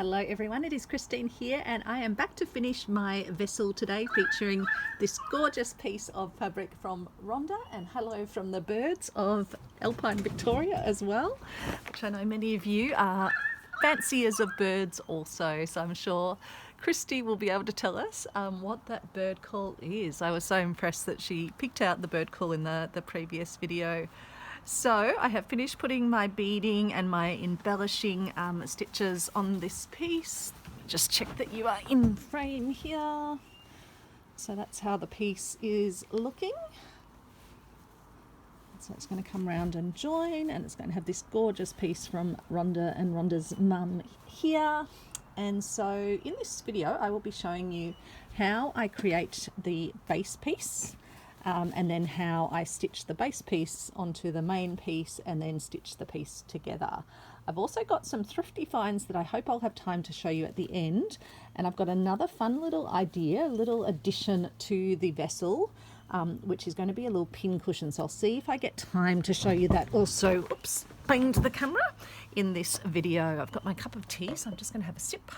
Hello everyone, it is Christine here and I am back to finish my vessel today featuring this gorgeous piece of fabric from Rhonda, and hello from the birds of Alpine Victoria as well, which I know many of you are fanciers of birds also, so I'm sure Christy will be able to tell us what that bird call is. I was so impressed that she picked out the bird call in the previous video. So I have finished putting my beading and my embellishing stitches on this piece. Just check that you are in frame here. So that's how the piece is looking. So it's going to come round and join, and it's going to have this gorgeous piece from Rhonda and Rhonda's mum here. And so in this video I will be showing you how I create the base piece. And then how I stitch the base piece onto the main piece and then stitch the piece together. I've also got some Thrifty finds that I hope I'll have time to show you at the end, and I've got another fun little idea, a little addition to the vessel, which is going to be a little pin cushion. So I'll see if I get time to show you that also. Oops, banged the camera in this video. I've got my cup of tea, so I'm just going to have a sip.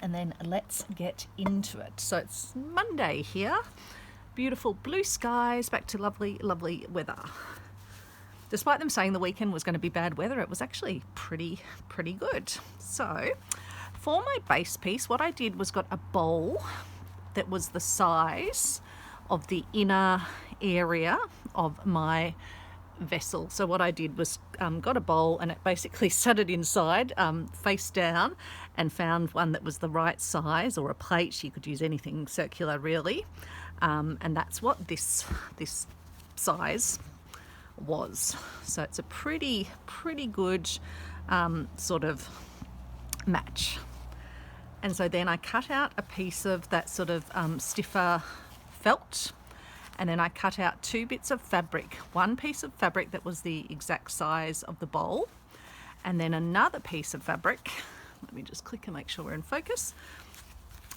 And then let's get into it. So it's Monday here, beautiful blue skies, back to lovely, lovely weather. Despite them saying the weekend was going to be bad weather, it was actually pretty good. So for my base piece, what I did was got a bowl that was the size of the inner area of my vessel. So what I did was got a bowl and it basically set it inside face down, and found one that was the right size, or a plate. You could use anything circular really, and that's what this size was. So it's a pretty good sort of match. And so then I cut out a piece of that sort of stiffer felt, and then I cut out two bits of fabric, one piece of fabric that was the exact size of the bowl, and then another piece of fabric, let me just click and make sure we're in focus,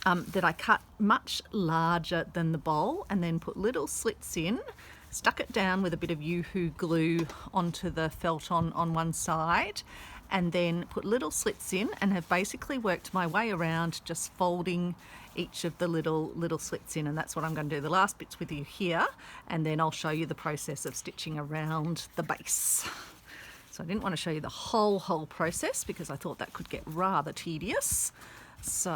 that I cut much larger than the bowl, and then put little slits in, stuck it down with a bit of Yoo-hoo glue onto the felt on one side, and then put little slits in, and have basically worked my way around just folding each of the little slits in. And that's what I'm going to do the last bits with you here, and then I'll show you the process of stitching around the base. So I didn't want to show you the whole process because I thought that could get rather tedious. So,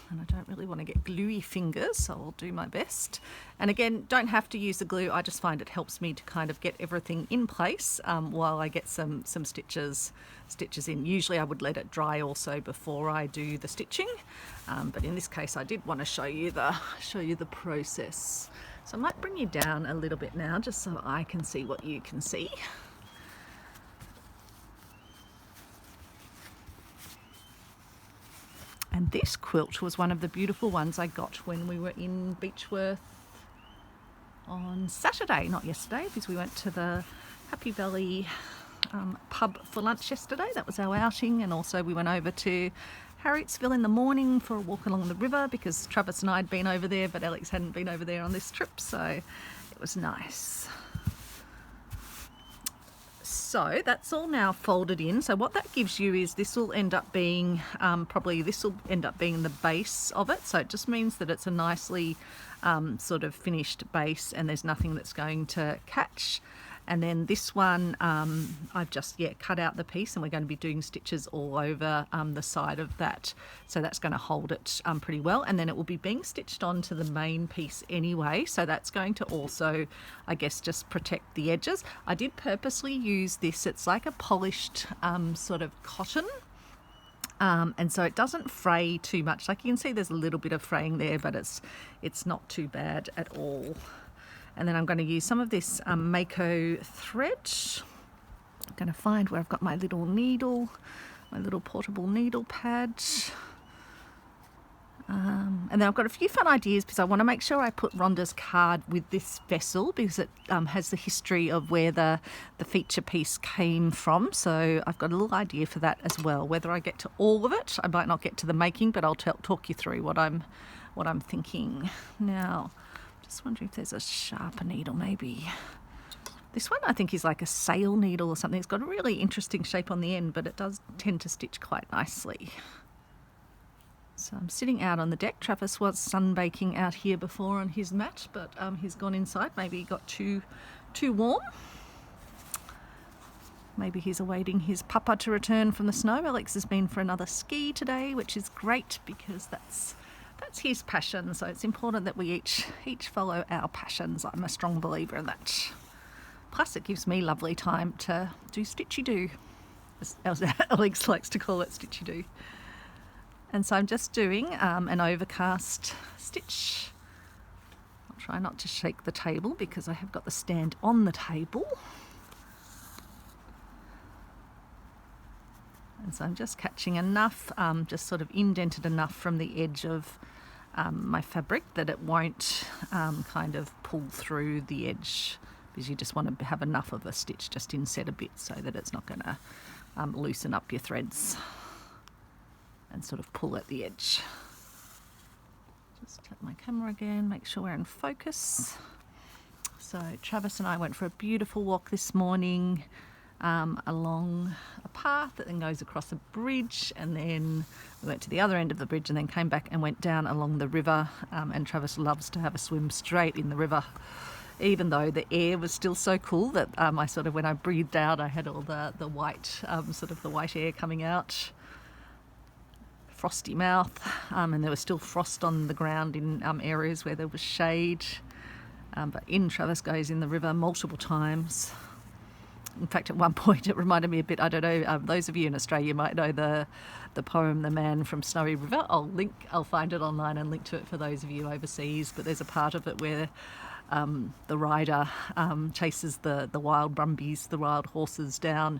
and I don't really want to get gluey fingers, so I'll do my best. And again, don't have to use the glue, I just find it helps me to kind of get everything in place while I get some stitches in. Usually I would let it dry also before I do the stitching, but in this case I did want to show you the process. So I might bring you down a little bit now just so I can see what you can see. And this quilt was one of the beautiful ones I got when we were in Beechworth on Saturday, not yesterday, because we went to the Happy Valley pub for lunch yesterday. That was our outing, and also we went over to Harrietsville in the morning for a walk along the river because Travers and I had been over there, but Alex hadn't been over there on this trip, so it was nice. So that's all now folded in. So what that gives you is this will end up being the base of it. So it just means that it's a nicely sort of finished base, and there's nothing that's going to catch. And then this one, I've just cut out the piece, and we're going to be doing stitches all over the side of that. So that's going to hold it pretty well, and then it will be being stitched onto the main piece anyway. So that's going to also, I guess, just protect the edges. I did purposely use this. It's like a polished sort of cotton. And so it doesn't fray too much. Like you can see there's a little bit of fraying there, but it's not too bad at all. And then I'm going to use some of this Mako thread. I'm going to find where I've got my little needle, my little portable needle pad. And then I've got a few fun ideas because I want to make sure I put Rhonda's card with this vessel because it has the history of where the feature piece came from. So I've got a little idea for that as well. Whether I get to all of it, I might not get to the making, but I'll talk you through what I'm thinking now. Just wondering if there's a sharper needle maybe. This one I think is like a sail needle or something. It's got a really interesting shape on the end, but it does tend to stitch quite nicely. So I'm sitting out on the deck. Travers was sunbaking out here before on his mat, but he's gone inside. Maybe he got too warm. Maybe he's awaiting his papa to return from the snow. Alex has been for another ski today, which is great because that's his passion. So it's important that we each follow our passions. I'm a strong believer in that. Plus it gives me lovely time to do stitchy do, as Alex likes to call it, stitchy do. And so I'm just doing an overcast stitch. I'll try not to shake the table because I have got the stand on the table. And so I'm just catching enough, just sort of indented enough from the edge of my fabric that it won't kind of pull through the edge, because you just want to have enough of a stitch just inset a bit so that it's not going to loosen up your threads and sort of pull at the edge. Just tap my camera again, make sure we're in focus. So Travis and I went for a beautiful walk this morning along a path that then goes across a bridge, and then we went to the other end of the bridge and then came back and went down along the river, and Travis loves to have a swim straight in the river, even though the air was still so cool that I sort of, when I breathed out, I had all the white, sort of the white air coming out. Frosty mouth, and there was still frost on the ground in areas where there was shade, but Travis goes in the river multiple times. In fact, at one point it reminded me a bit, I don't know, those of you in Australia might know the poem The Man from Snowy River. I'll find it online and link to it for those of you overseas, but there's a part of it where the rider chases the wild brumbies, the wild horses down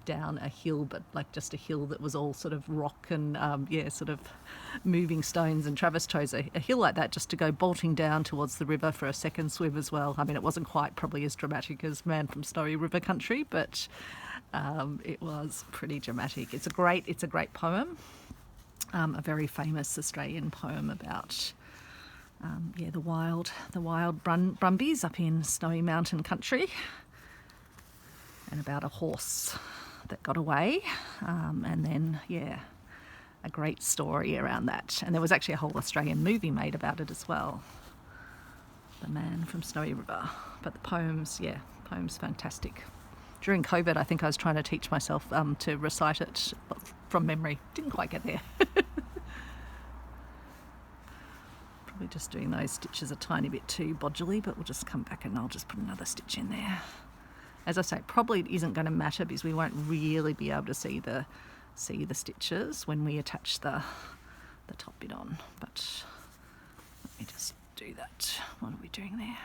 a hill, but like just a hill that was all sort of rock and sort of moving stones, and Travis chose a hill like that just to go bolting down towards the river for a second swim as well. I mean, it wasn't quite probably as dramatic as Man from Snowy River Country, but it was pretty dramatic. It's a great poem, a very famous Australian poem about the wild brumbies up in snowy mountain country, and about a horse that got away, and then a great story around that. And there was actually a whole Australian movie made about it as well, The Man from Snowy River. But the poem's fantastic. During COVID, I think I was trying to teach myself to recite it from memory. Didn't quite get there. Probably just doing those stitches a tiny bit too bodgily, but we'll just come back and I'll just put another stitch in there. As I say, probably isn't going to matter because we won't really be able to see the stitches when we attach the top bit on. But let me just do that. What are we doing there?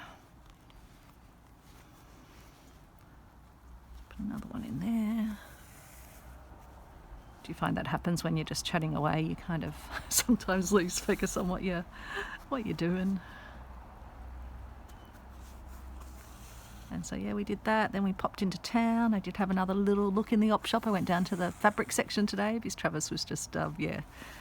Put another one in there. Do you find that happens when you're just chatting away? You kind of sometimes lose focus on what you're doing. And so we did that. Then we popped into town. I did have another little look in the op shop. I went down to the fabric section today because Travis was just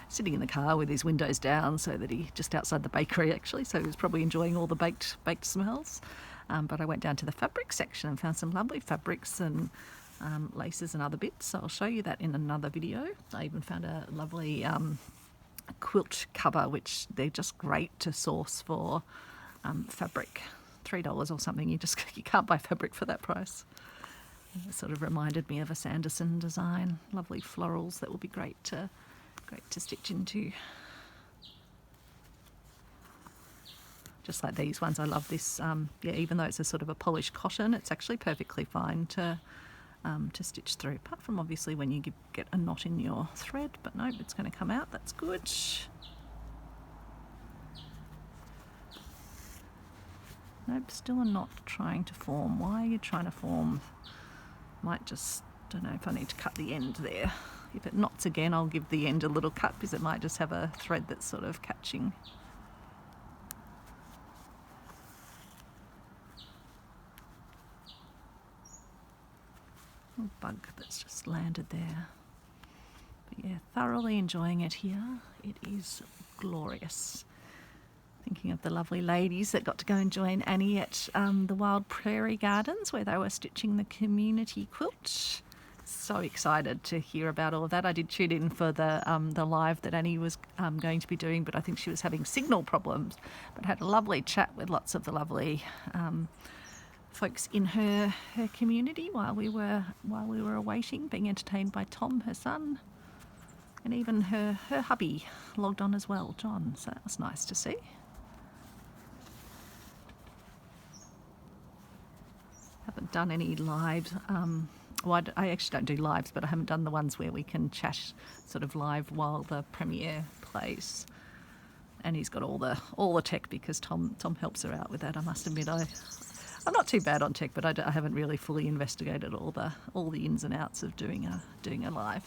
sitting in the car with his windows down, so that he just outside the bakery actually, so he was probably enjoying all the baked smells. But I went down to the fabric section and found some lovely fabrics and laces and other bits. So I'll show you that in another video. I even found a lovely quilt cover, which they're just great to source for fabric. $3 or something. You can't buy fabric for that price. It sort of reminded me of a Sanderson design. Lovely florals that will be great to stitch into. Just like these ones, I love this. Even though it's a sort of a polished cotton, it's actually perfectly fine to stitch through. Apart from obviously when you get a knot in your thread, but nope, it's going to come out. That's good. Nope, still a knot trying to form. Why are you trying to form? Might just, don't know if I need to cut the end there. If it knots again, I'll give the end a little cut because it might just have a thread that's sort of catching. Little bug that's just landed there. But thoroughly enjoying it here. It is glorious. I Thinking of the lovely ladies that got to go and join Annie at the Wild Prairie Gardens where they were stitching the community quilt. So excited to hear about all of that. I did tune in for the live that Annie was going to be doing, but I think she was having signal problems. But had a lovely chat with lots of the lovely folks in her community while we were awaiting, being entertained by Tom, her son, and even her hubby logged on as well, John. So that was nice to see. Haven't done any lives. Well, I actually don't do lives, but I haven't done the ones where we can chat sort of live while the premiere plays. And he's got all the tech because Tom helps her out with that. I must admit, I'm not too bad on tech, but I haven't really fully investigated all the ins and outs of doing a live.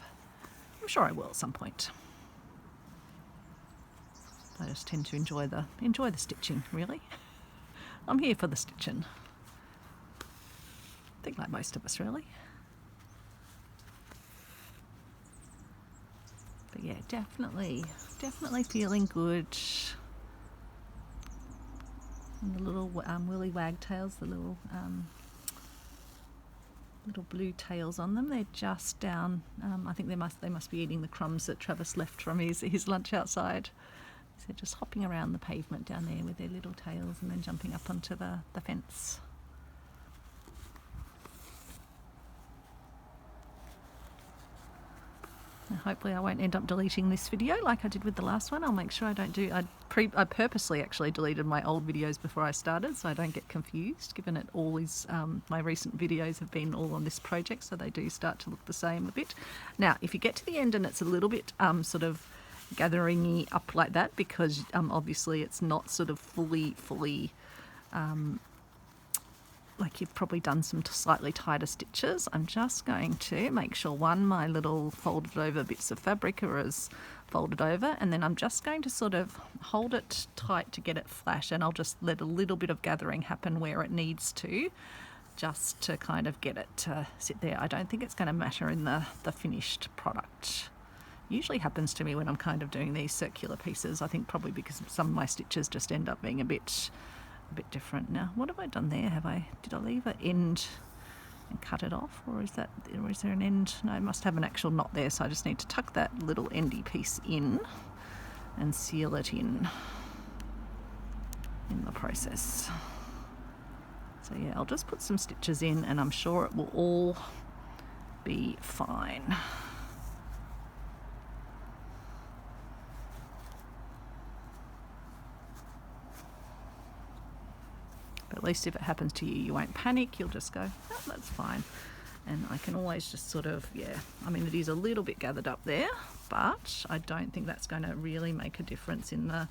I'm sure I will at some point. I just tend to enjoy the stitching, really. I'm here for the stitching. I think like most of us, really. But yeah, definitely feeling good. And the little willy wagtails, the little blue tails on them, they're just down. I think they must be eating the crumbs that Travers left from his lunch outside. So they're just hopping around the pavement down there with their little tails and then jumping up onto the fence. Hopefully I won't end up deleting this video like I did with the last one. I'll make sure I don't do... I purposely actually deleted my old videos before I started so I don't get confused, given it all is... my recent videos have been all on this project, so they do start to look the same a bit. Now, if you get to the end and it's a little bit sort of gathering-y up like that, because obviously it's not sort of fully like you've probably done some slightly tighter stitches, I'm just going to make sure my little folded over bits of fabric are as folded over, and then I'm just going to sort of hold it tight to get it flat, and I'll just let a little bit of gathering happen where it needs to, just to kind of get it to sit there. I don't think it's going to matter in the finished product. Usually happens to me when I'm kind of doing these circular pieces. I think probably because some of my stitches just end up being a bit different. Now, what have I done there? Did I leave an end and cut it off, or is there an end? No, I must have an actual knot there, so I just need to tuck that little endy piece in and seal it in the process. So yeah, I'll just put some stitches in and I'm sure it will all be fine. But at least if it happens to you, you won't panic. You'll just go, oh, that's fine. And I can always just sort of, yeah, I mean, it is a little bit gathered up there, but I don't think that's going to really make a difference in the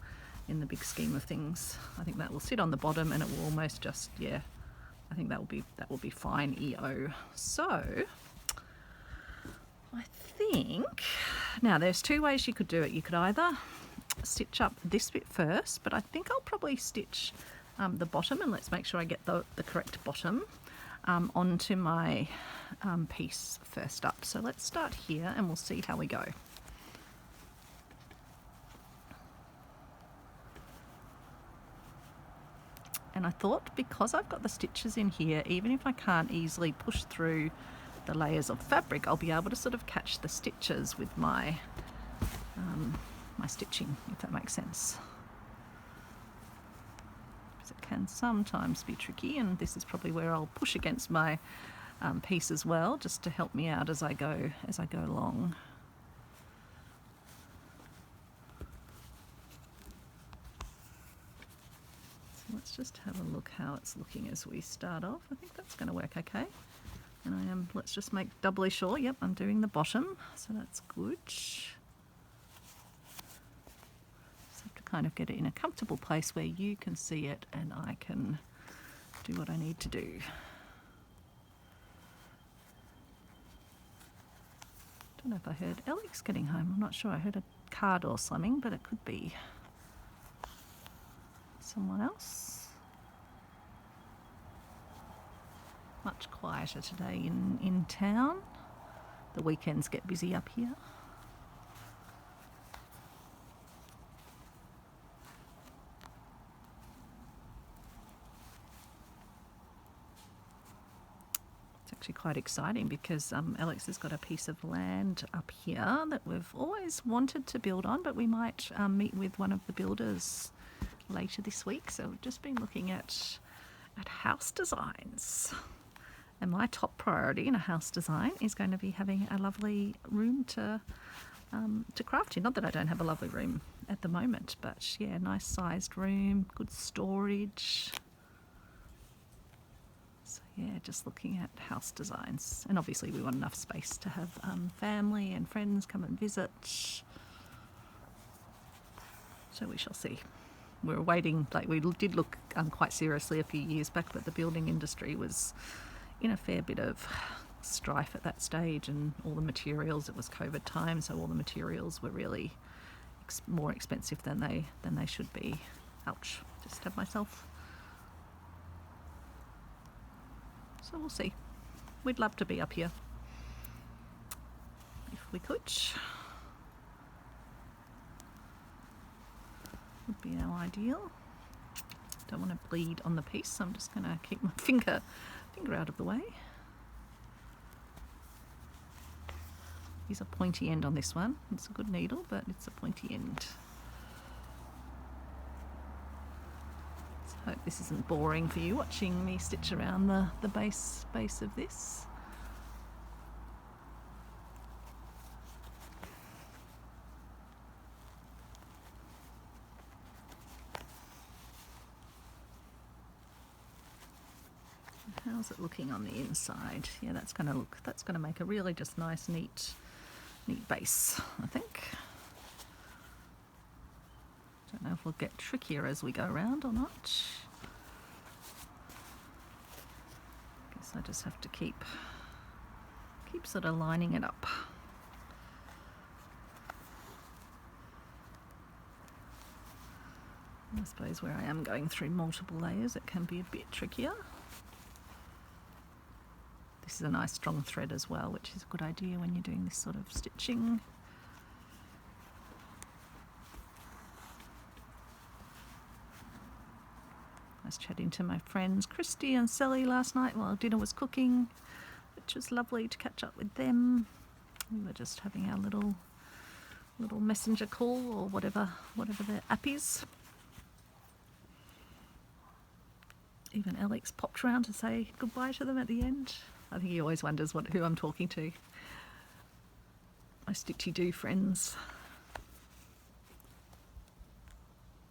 big scheme of things. I think that will sit on the bottom and it will almost just, yeah, I think that will be fine EO. So I think, now there's two ways you could do it. You could either stitch up this bit first, but I think I'll probably stitch the bottom, and let's make sure I get the correct bottom onto my piece first up. So let's start here and we'll see how we go. And I thought, because I've got the stitches in here, even if I can't easily push through the layers of fabric, I'll be able to sort of catch the stitches with my my stitching, if that makes sense. It can sometimes be tricky, and this is probably where I'll push against my piece as well, just to help me out as I go along. So let's just have a look how it's looking as we start off. I think that's going to work okay. And let's just make doubly sure. Yep, I'm doing the bottom, so that's good. Kind of get it in a comfortable place where you can see it and I can do what I need to do. Don't know if I heard Alex getting home. I'm not sure. I heard a car door slamming, but it could be someone else. Much quieter today in town. The weekends get busy up here. actually quite exciting because Alex has got a piece of land up here that we've always wanted to build on, but we might meet with one of the builders later this week. So we've just been looking at house designs. And my top priority in a house design is going to be having a lovely room to craft in. Not that I don't have a lovely room at the moment, but yeah, nice sized room, good storage. So yeah, just looking at house designs. And obviously we want enough space to have family and friends come and visit. So we shall see. We're waiting, like we did look quite seriously a few years back, but the building industry was in a fair bit of strife at that stage, and all the materials, it was COVID time, so all the materials were really more expensive than they should be. Ouch, just stabbed myself. So we'll see. We'd love to be up here if we could. Would be our ideal. Don't want to bleed on the piece, so I'm just going to keep my finger out of the way. Use a pointy end on this one. It's a good needle, but it's a pointy end. So I hope this isn't boring for you watching me stitch around the base of this. How's it looking on the inside? Yeah, that's going to make a really just nice, neat base, I think. Don't know if we'll get trickier as we go around or not. Guess I just have to keep sort of lining it up. I suppose where I am going through multiple layers, it can be a bit trickier. This is a nice strong thread as well, which is a good idea when you're doing this sort of stitching. I was chatting to my friends Christy and Sally last night while dinner was cooking, which was lovely to catch up with them. We were just having our little messenger call, or whatever the app is. Even Alex popped round to say goodbye to them at the end. I think he always wonders who I'm talking to. My stitchy-do friends.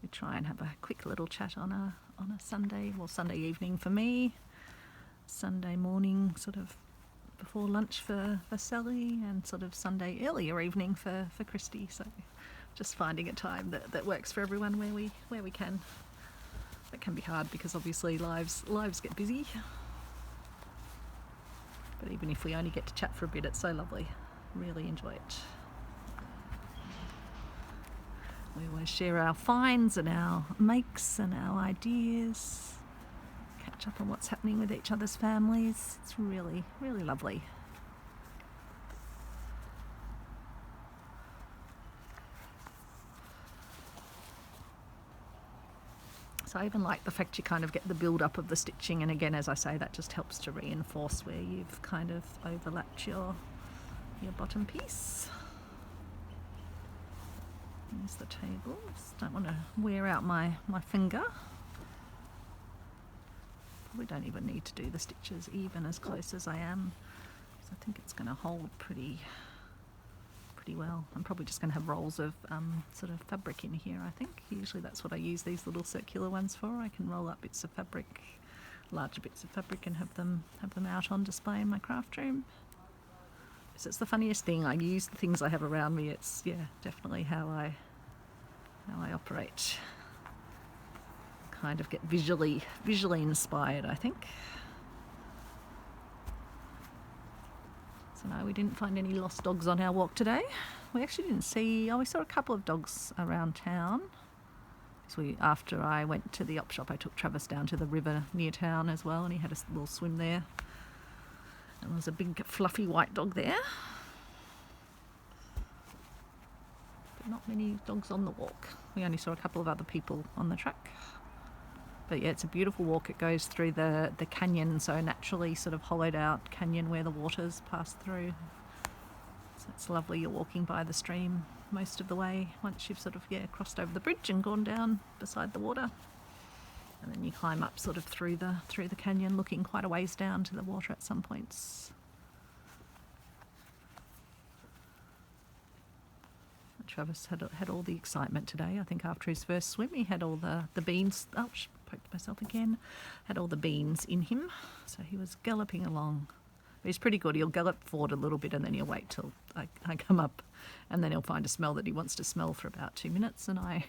We try and have a quick little chat on a Sunday, well, Sunday evening for me, Sunday morning sort of before lunch for Sally, and sort of Sunday earlier evening for Christy. So just finding a time that works for everyone where we can. It can be hard because obviously lives get busy. But even if we only get to chat for a bit, it's so lovely. Really enjoy it. We always share our finds and our makes and our ideas. Catch up on what's happening with each other's families. It's really, really lovely. So I even like the fact you kind of get the build up of the stitching, and again, as I say, that just helps to reinforce where you've kind of overlapped your bottom piece. There's the table. Just don't want to wear out my finger. Probably don't even need to do the stitches even as close as I am, because I think it's going to hold pretty well. I'm probably just going to have rolls of sort of fabric in here, I think. Usually that's what I use these little circular ones for. I can roll up bits of fabric, larger bits of fabric, and have them out on display in my craft room. So it's the funniest thing. I use the things I have around me. It's, yeah, definitely how I operate. Kind of get visually inspired, I think. So no, we didn't find any lost dogs on our walk today. We actually didn't see, we saw a couple of dogs around town. So after I went to the op shop, I took Travers down to the river near town as well, and he had a little swim there. And there was a big fluffy white dog there. But not many dogs on the walk. We only saw a couple of other people on the track. But yeah, it's a beautiful walk. It goes through the canyon, so naturally sort of hollowed out canyon where the waters pass through. So it's lovely. You're walking by the stream most of the way once you've sort of crossed over the bridge and gone down beside the water. And then you climb up sort of through the canyon, looking quite a ways down to the water at some points. Travis had all the excitement today. I think after his first swim, he had all the beans. Oh, poked myself again. Had all the beans in him, so he was galloping along. But he's pretty good. He'll gallop forward a little bit and then he'll wait till I come up, and then he'll find a smell that he wants to smell for about 2 minutes, and I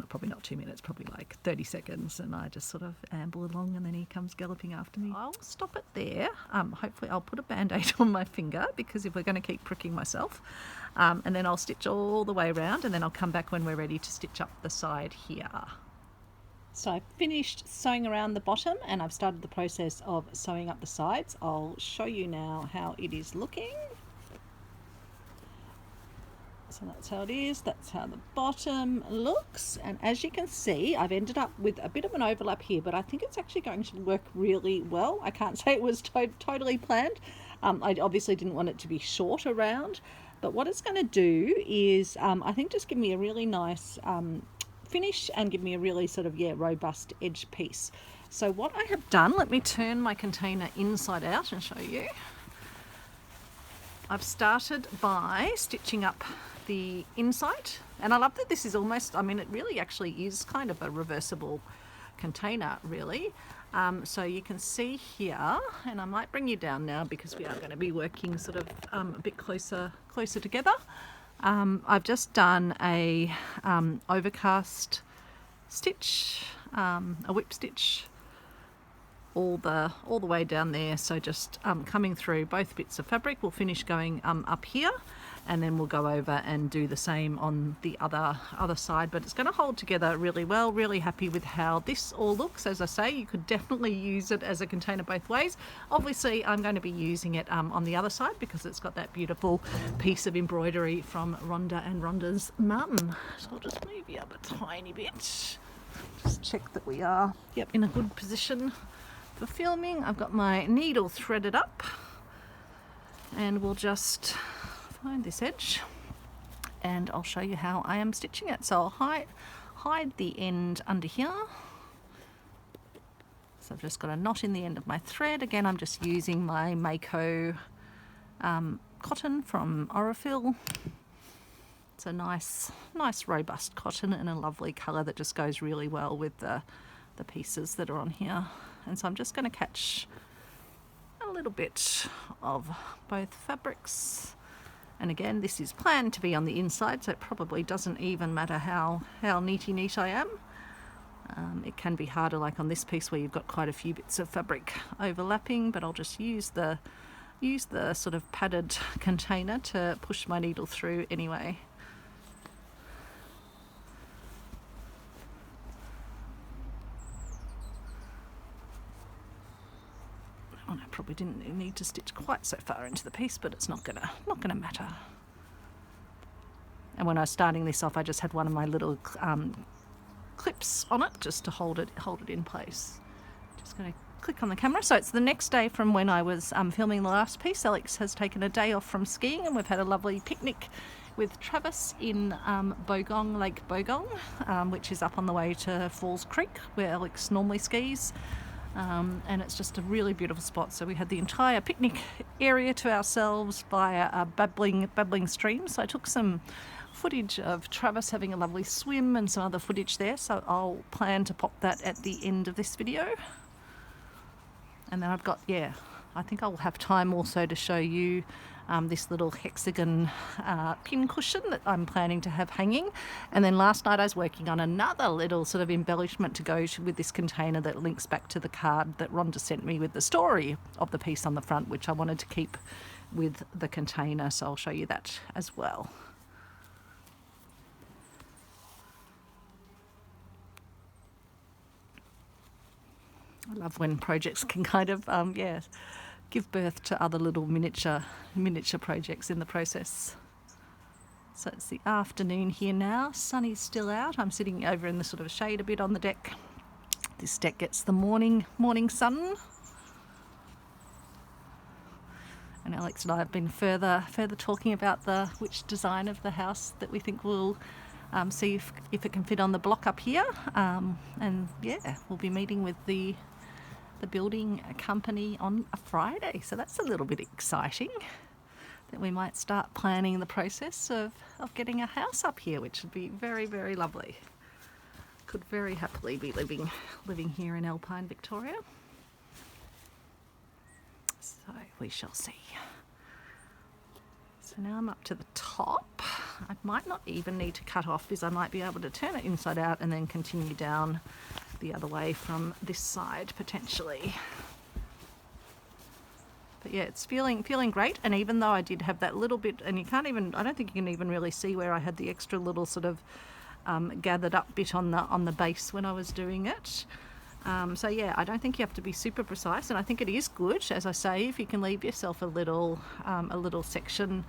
probably not 2 minutes, probably like 30 seconds, and I just sort of amble along, and then he comes galloping after me. I'll stop it there. Hopefully I'll put a band-aid on my finger, because if we're going to keep pricking myself, and then I'll stitch all the way around, and then I'll come back when we're ready to stitch up the side here. So I've finished sewing around the bottom and I've started the process of sewing up the sides. I'll show you now how it is looking. So that's how it is, that's how the bottom looks, and as you can see I've ended up with a bit of an overlap here, but I think it's actually going to work really well. I can't say it was totally planned. I obviously didn't want it to be short around, but what it's going to do is I think just give me a really nice finish and give me a really sort of robust edge piece. So what I have done, let me turn my container inside out and show you. I've started by stitching up the inside, and I love that this is almost, I mean it really actually is kind of a reversible container really. So you can see here, and I might bring you down now because we are going to be working sort of a bit closer together. I've just done a overcast stitch, a whip stitch all the way down there, so just coming through both bits of fabric. We'll finish going up here, and then we'll go over and do the same on the other side, but it's going to hold together really well. Really happy with how this all looks. As I say, you could definitely use it as a container both ways. Obviously I'm going to be using it on the other side because it's got that beautiful piece of embroidery from Rhonda and Rhonda's mum. So I'll just move you up a tiny bit, just check that we are in a good position for filming. I've got my needle threaded up, and we'll just find this edge and I'll show you how I am stitching it. So I'll hide the end under here. So I've just got a knot in the end of my thread. Again, I'm just using my Mako cotton from Orifil. It's a nice robust cotton and a lovely colour that just goes really well with the pieces that are on here. And so I'm just going to catch a little bit of both fabrics. And again, this is planned to be on the inside, so it probably doesn't even matter how neaty neat I am. It can be harder like on this piece where you've got quite a few bits of fabric overlapping, but I'll just use the sort of padded container to push my needle through anyway. I probably didn't need to stitch quite so far into the piece, but it's not gonna matter. And when I was starting this off, I just had one of my little clips on it just to hold it in place. Just going to click on the camera. So it's the next day from when I was filming the last piece. Alex has taken a day off from skiing, and we've had a lovely picnic with Travers in Lake Bogong, which is up on the way to Falls Creek where Alex normally skis. And it's just a really beautiful spot. So we had the entire picnic area to ourselves via a babbling stream. So I took some footage of Travers having a lovely swim and some other footage there. So I'll plan to pop that at the end of this video. And then I've got, I think I'll have time also to show you this little hexagon pin cushion that I'm planning to have hanging. And then last night I was working on another little sort of embellishment to go with this container that links back to the card that Rhonda sent me with the story of the piece on the front, which I wanted to keep with the container. So I'll show you that as well. I love when projects can kind of, give birth to other little miniature projects in the process. So it's the afternoon here now. Sunny's still out. I'm sitting over in the sort of shade a bit on the deck, this deck gets the morning sun. And Alex and I have been further talking about which design of the house that we think will see if it can fit on the block up here. And yeah, we'll be meeting with the building company on a Friday. So that's a little bit exciting, that we might start planning the process of getting a house up here, which would be very, very lovely. Could very happily be living here in Alpine Victoria. So we shall see. So now I'm up to the top. I might not even need to cut off, because I might be able to turn it inside out and then continue down the other way from this side potentially. But yeah, it's feeling great. And even though I did have that little bit, and I don't think you can even really see where I had the extra little sort of gathered up bit on the base when I was doing it. So yeah, I don't think you have to be super precise, and I think it is good, as I say, if you can leave yourself a little section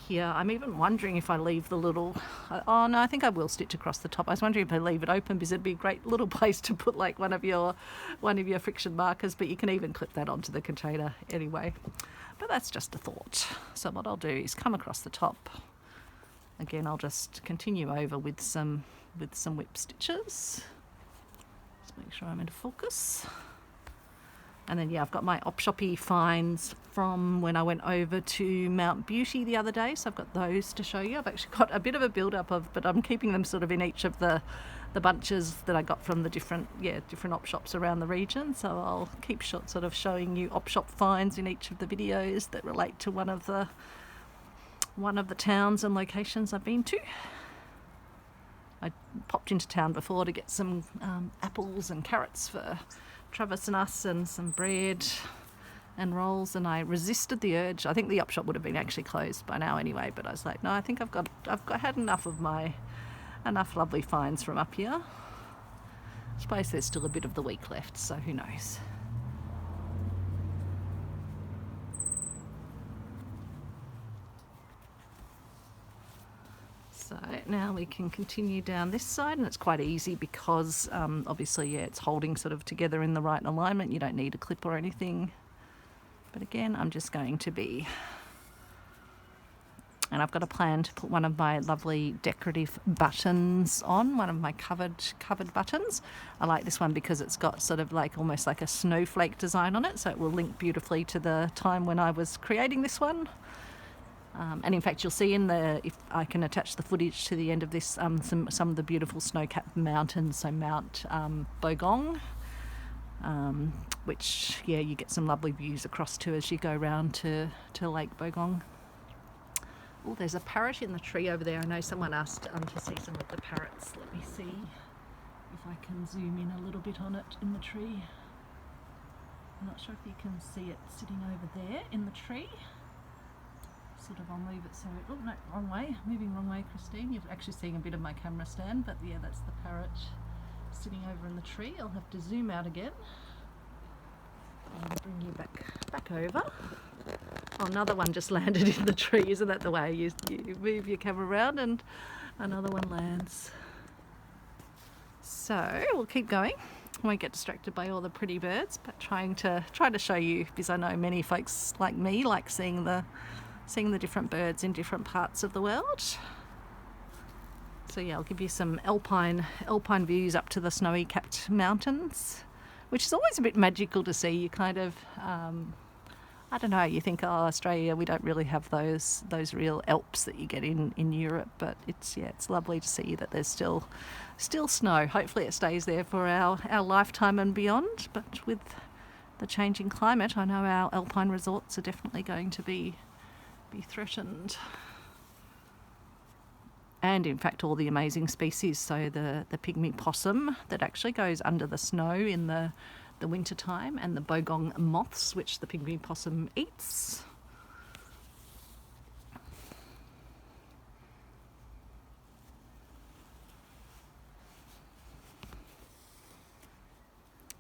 here. I'm even wondering if I leave the little, oh no, I think I will stitch across the top. I was wondering if I leave it open, because it'd be a great little place to put like one of your friction markers, but you can even clip that onto the container anyway. But that's just a thought. So what I'll do is come across the top. Again, I'll just continue over with some whip stitches. Just make sure I'm into focus. And then yeah, I've got my op shoppy finds from when I went over to Mount Beauty the other day, so I've got those to show you. I've actually got a bit of a build up but I'm keeping them sort of in each of the bunches that I got from the different op shops around the region. So I'll keep sort of showing you op shop finds in each of the videos that relate to one of the towns and locations I've been to. I popped into town before to get some apples and carrots for Travers and us, and some bread and rolls, and I resisted the urge. I think the op shop would have been actually closed by now anyway, but I was like, no, I think I've had enough lovely finds from up here. I suppose there's still a bit of the week left, so who knows. So now we can continue down this side, and it's quite easy because obviously, yeah, it's holding sort of together in the right alignment. You don't need a clip or anything. But again, I'm just going to be, and I've got a plan to put one of my lovely decorative buttons on, one of my covered buttons. I like this one because it's got sort of like almost like a snowflake design on it, so it will link beautifully to the time when I was creating this one. And in fact, you'll see if I can attach the footage to the end of this, some of the beautiful snow-capped mountains, so Mount Bogong, which, yeah, you get some lovely views across to as you go round to Lake Bogong. Oh, there's a parrot in the tree over there. I know someone asked to see some of the parrots. Let me see if I can zoom in a little bit on it in the tree. I'm not sure if you can see it sitting over there in the tree. Sort of, I'll move it so, oh no, wrong way, moving wrong way, Christine. You're actually seeing a bit of my camera stand, but yeah, that's the parrot sitting over in the tree. I'll have to zoom out again and bring you back over. Oh, another one just landed in the tree. Isn't that the way you move your camera around and another one lands? So we'll keep going. I won't get distracted by all the pretty birds, but trying to show you, because I know many folks like me like seeing the different birds in different parts of the world. So yeah, I'll give you some alpine views up to the snowy capped mountains, which is always a bit magical to see. You kind of, I don't know, you think, oh, Australia, we don't really have those real Alps that you get in Europe, but it's lovely to see that there's still snow. Hopefully it stays there for our lifetime and beyond, but with the changing climate, I know our alpine resorts are definitely going to be threatened. And in fact, all the amazing species, so the pygmy possum that actually goes under the snow in the winter time, and the bogong moths, which the pygmy possum eats.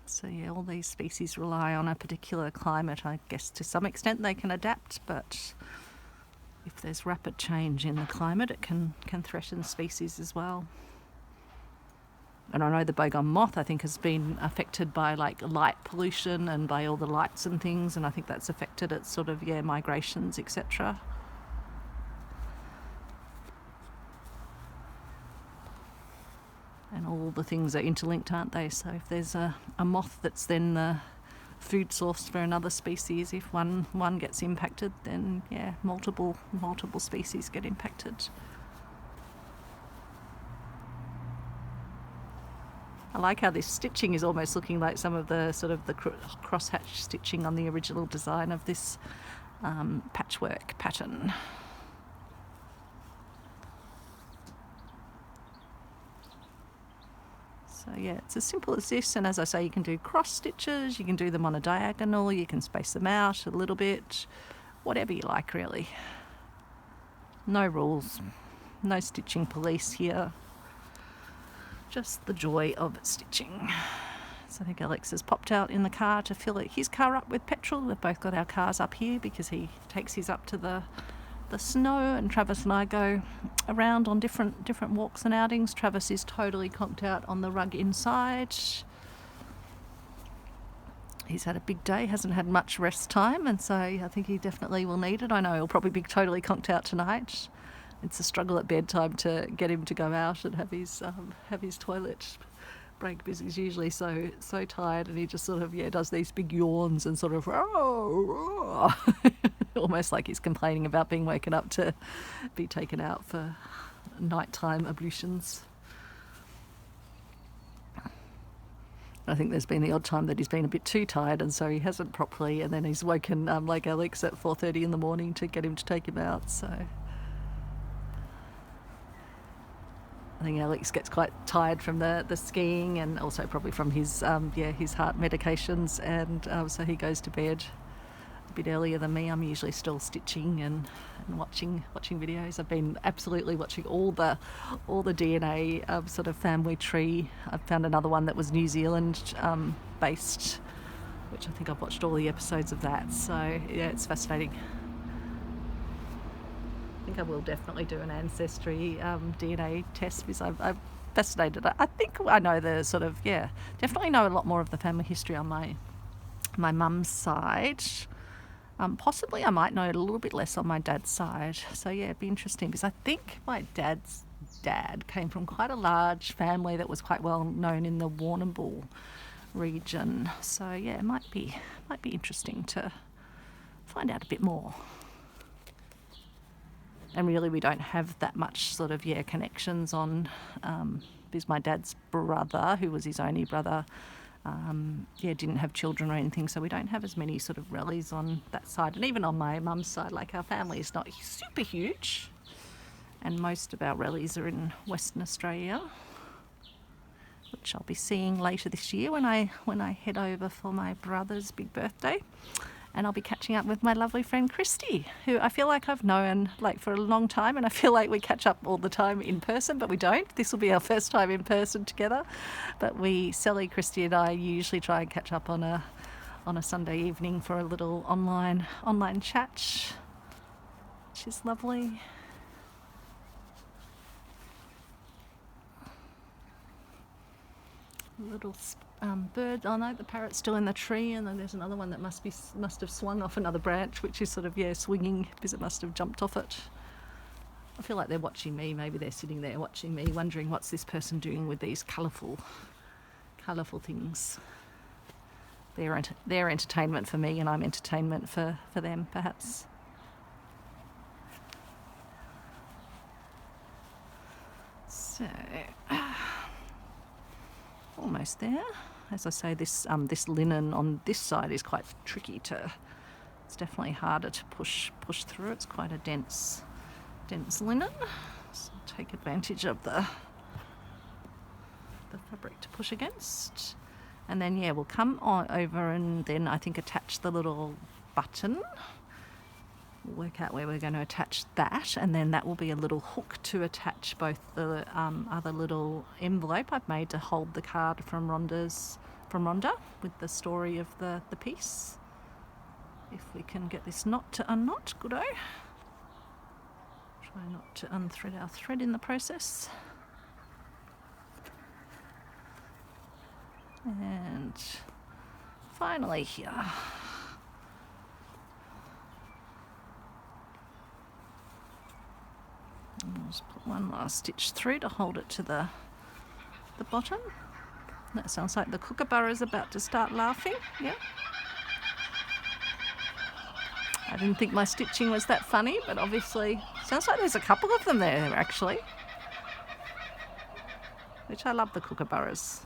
So yeah, all these species rely on a particular climate. I guess to some extent they can adapt, but if there's rapid change in the climate, it can threaten species as well. And I know the bogum moth, I think, has been affected by like light pollution and by all the lights and things, and I think that's affected its sort of, migrations, etc. And all the things are interlinked, aren't they? So if there's a moth that's then the food source for another species, if one gets impacted, then multiple species get impacted. I like how this stitching is almost looking like some of the sort of the crosshatch stitching on the original design of this patchwork pattern. So it's as simple as this, and as I say, you can do cross stitches, you can do them on a diagonal, you can space them out a little bit, whatever you like really. No rules, no stitching police here, just the joy of stitching. So I think Alex has popped out in the car to fill his car up with petrol. We've both got our cars up here because he takes his up to the snow, and Travers and I go around on different walks and outings. Travers is totally conked out on the rug inside. He's had a big day, hasn't had much rest time, and so I think he definitely will need it. I know he'll probably be totally conked out tonight. It's a struggle at bedtime to get him to go out and have his toilet break, because he's usually so tired, and he just sort of does these big yawns and sort of almost like he's complaining about being woken up to be taken out for nighttime ablutions. I think there's been the odd time that he's been a bit too tired, and so he hasn't properly, and then he's woken like Alex at 4:30 in the morning to get him to take him out. So I think Alex gets quite tired from the skiing, and also probably from his his heart medications, and so he goes to bed a bit earlier than me. I'm usually still stitching and watching videos. I've been absolutely watching all the DNA sort of family tree. I've found another one that was New Zealand based, which I think I've watched all the episodes of that. So it's fascinating. I think I will definitely do an ancestry DNA test, because I'm fascinated. I think I know the sort of definitely know a lot more of the family history on my mum's side. Possibly I might know a little bit less on my dad's side. So it'd be interesting, because I think my dad's dad came from quite a large family that was quite well known in the Warrnambool region. So it might be interesting to find out a bit more. And really we don't have that much sort of connections on because my dad's brother, who was his only brother, didn't have children or anything, so we don't have as many sort of rallies on that side. And even on my mum's side, like, our family is not super huge, and most of our rallies are in Western Australia, which I'll be seeing later this year when I head over for my brother's big birthday. And I'll be catching up with my lovely friend Christy, who I feel like I've known for a long time, and I feel like we catch up all the time in person, but we don't. This will be our first time in person together. But Sally, Christy and I usually try and catch up on a Sunday evening for a little online chat, which is lovely. Little bird. Oh no, the parrot's still in the tree, and then there's another one that must have swung off another branch, which is sort of swinging because it must have jumped off it. I feel like they're watching me. Maybe they're sitting there watching me, wondering what's this person doing with these colourful things. They're entertainment for me, and I'm entertainment for them, perhaps. So. Almost there. As I say, this linen on this side is quite tricky to. It's definitely harder to push through. It's quite a dense linen. So I'll take advantage of the fabric to push against, and then we'll come on over and then I think attach the little button. We'll work out where we're going to attach that, and then that will be a little hook to attach both the other little envelope I've made to hold the card from Rhonda with the story of the piece. If we can get this knot to unknot, good-o. Try not to unthread our thread in the process. And finally here. I'll just put one last stitch through to hold it to the bottom. That sounds like the kookaburra is about to start laughing. Yeah. I didn't think my stitching was that funny, but obviously sounds like there's a couple of them there actually. Which I love the kookaburras.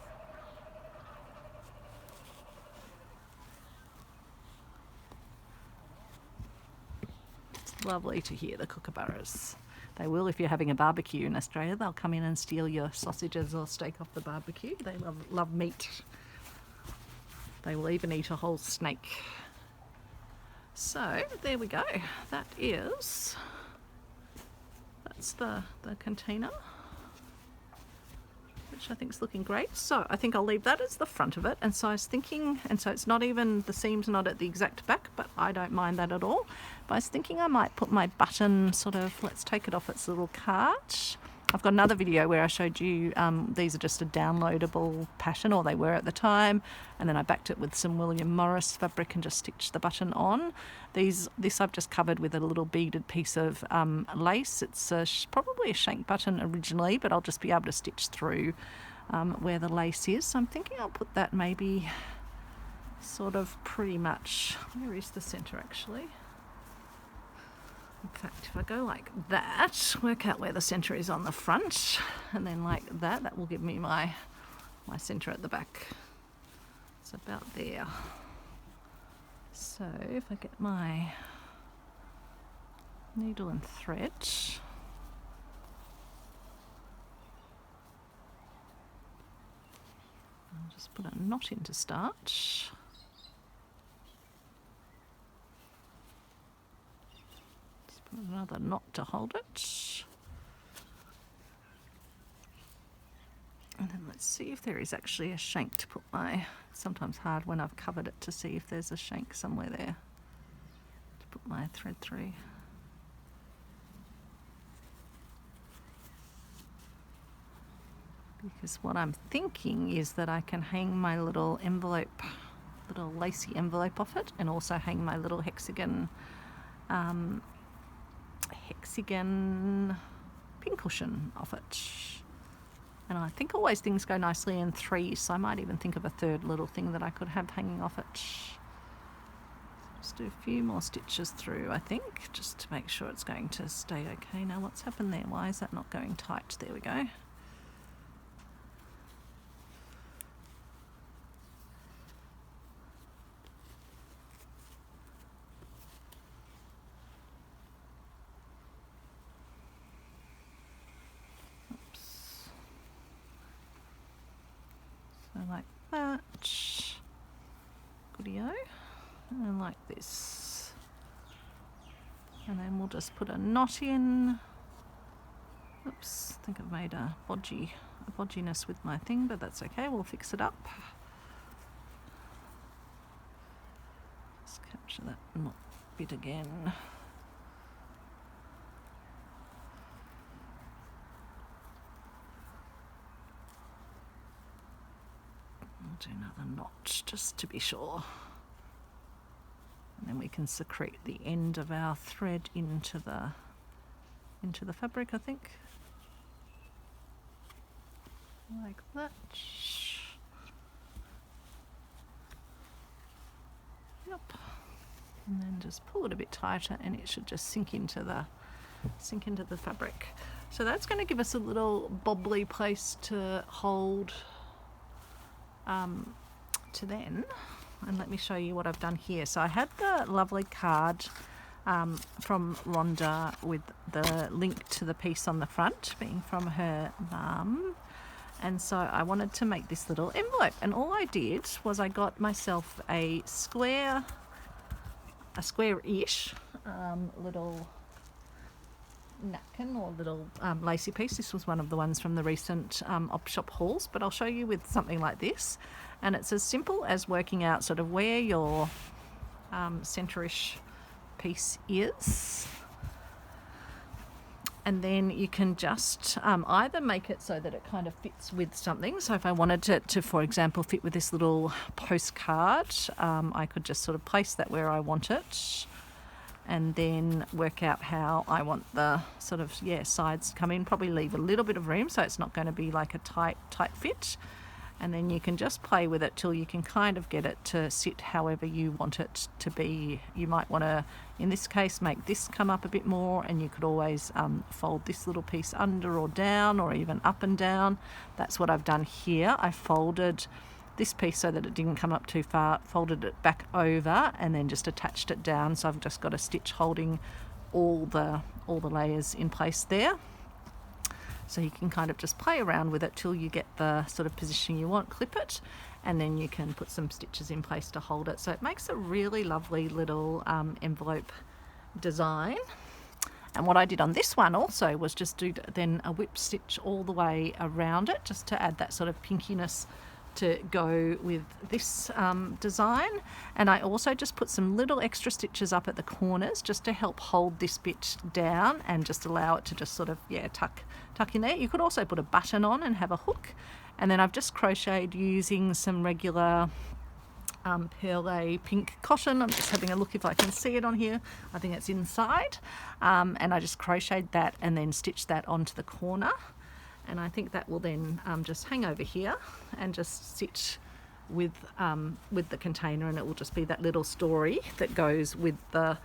It's lovely to hear the kookaburras. They will, if you're having a barbecue in Australia, they'll come in and steal your sausages or steak off the barbecue. They love meat. They will even eat a whole snake. So there we go. That's the container, which I think is looking great. So I think I'll leave that as the front of it. And so I was thinking, and so it's not even, the seam's not at the exact back, but I don't mind that at all. But I was thinking I might put my button sort of, let's take it off its little card. I've got another video where I showed you, these are just a downloadable pattern, or they were at the time, and then I backed it with some William Morris fabric and just stitched the button on. This I've just covered with a little beaded piece of lace. It's probably a shank button originally, but I'll just be able to stitch through where the lace is. So I'm thinking I'll put that maybe sort of pretty much, where is the centre actually? In fact, if I go like that, work out where the centre is on the front, and then like that, that will give me my centre at the back. It's about there. So if I get my needle and thread, I'll just put a knot in to start. Another knot to hold it, and then let's see if there is actually a shank to put my, it's sometimes hard when I've covered it to see if there's a shank somewhere there to put my thread through. Because what I'm thinking is that I can hang my little envelope, little lacy envelope off it, and also hang my little hexagon pincushion off it. And I think always things go nicely in threes, so I might even think of a third little thing that I could have hanging off it. Just do a few more stitches through, I think, just to make sure it's going to stay okay. Now what's happened there? Why is that not going tight? There we go. Like that, goodie-o, and like this, and then we'll just put a knot in. Oops, I think I've made a bodginess with my thing, but that's okay, we'll fix it up. Just capture that knot bit again. Do another knot just to be sure, and then we can secrete the end of our thread into the fabric, I think, like that. Yep, and then just pull it a bit tighter, and it should just sink into the fabric. So that's going to give us a little bobbly place to hold to then, and let me show you what I've done here. So I had the lovely card from Rhonda with the link to the piece on the front being from her mum, and so I wanted to make this little envelope, and all I did was I got myself a square-ish little napkin or little lacy piece. This was one of the ones from the recent op shop hauls, but I'll show you with something like this, and it's as simple as working out sort of where your centre-ish piece is, And then you can just either make it so that it kind of fits with something. So if I wanted it to, for example, fit with this little postcard, I could just sort of place that where I want it, and then work out how I want the sort of, sides to come in. Probably leave a little bit of room so it's not going to be like a tight fit. And then you can just play with it till you can kind of get it to sit however you want it to be. You might want to, in this case, make this come up a bit more, and you could always fold this little piece under or down, or even up and down. That's what I've done here. I folded this piece so that it didn't come up too far, folded it back over, and then just attached it down. So I've just got a stitch holding all the layers in place there. So you can kind of just play around with it till you get the sort of position you want, clip it, and then you can put some stitches in place to hold it. So it makes a really lovely little envelope design. And what I did on this one also was just do then a whip stitch all the way around it, just to add that sort of pinkiness to go with this design. And I also just put some little extra stitches up at the corners just to help hold this bit down and just allow it to just sort of tuck in there. You could also put a button on and have a hook, and then I've just crocheted using some regular perle pink cotton. I'm just having a look if I can see it on here. I think it's inside, and I just crocheted that and then stitched that onto the corner. And I think that will then just hang over here and just sit with the container, and it will just be that little story that goes with the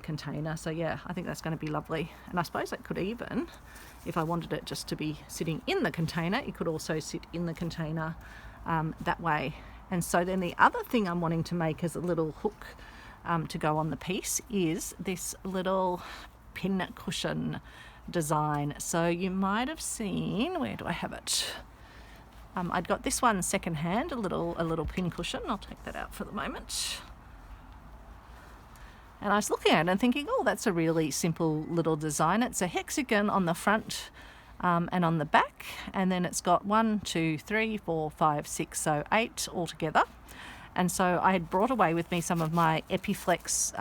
container. So yeah, I think that's going to be lovely. And I suppose it could even, if I wanted it just to be sitting in the container, it could also sit in the container that way. And so then the other thing I'm wanting to make as a little hook to go on the piece is this little pin cushion design. So you might have seen, where do I have it? I'd got this one secondhand, a little pin cushion. I'll take that out for the moment. And I was looking at it and thinking, oh, that's a really simple little design. It's a hexagon on the front and on the back, and then it's got 1, 2, 3, 4, 5, 6, so 8 altogether. And so I had brought away with me some of my Epiflex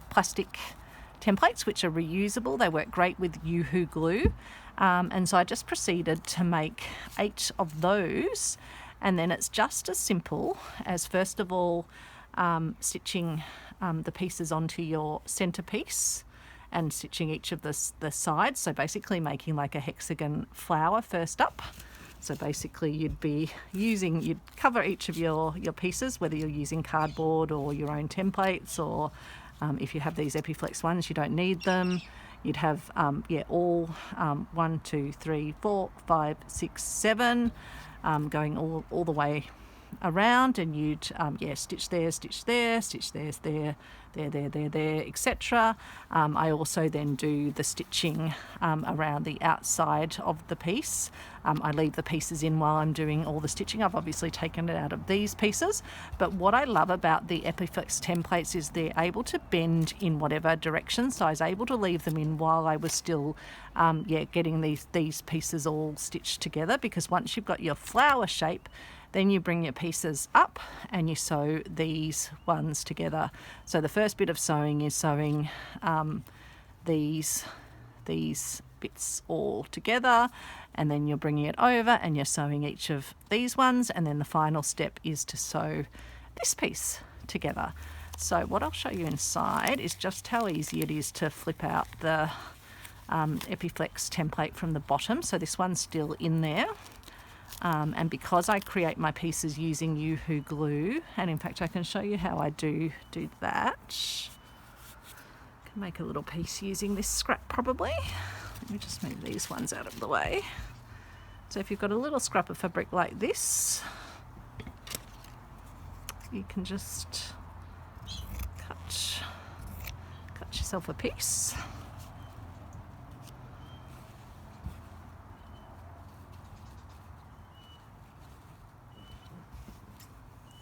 plastic templates, which are reusable. They work great with Yoo-hoo glue. And so I just proceeded to make 8 of those. And then it's just as simple as, first of all, stitching the pieces onto your centerpiece and stitching each of the sides. So basically making like a hexagon flower first up. So basically you'd cover each of your pieces, whether you're using cardboard or your own templates, or if you have these Epiflex ones, you don't need them. You'd have all 1, 2, 3, 4, 5, 6, 7 going all the way around, and you'd stitch there, stitch there, stitch there, etc. I also then do the stitching around the outside of the piece. I leave the pieces in while I'm doing all the stitching. I've obviously taken it out of these pieces, but what I love about the Epiflex templates is they're able to bend in whatever direction, so I was able to leave them in while I was still getting these pieces all stitched together, because once you've got your flower shape, then you bring your pieces up and you sew these ones together. So the first bit of sewing is sewing these bits all together, and then you're bringing it over and you're sewing each of these ones, and then the final step is to sew this piece together. So what I'll show you inside is just how easy it is to flip out the Epiflex template from the bottom. So this one's still in there. And because I create my pieces using Yoo-hoo glue, and in fact I can show you how I do that. I can make a little piece using this scrap probably. Let me just move these ones out of the way. So if you've got a little scrap of fabric like this, you can just cut yourself a piece.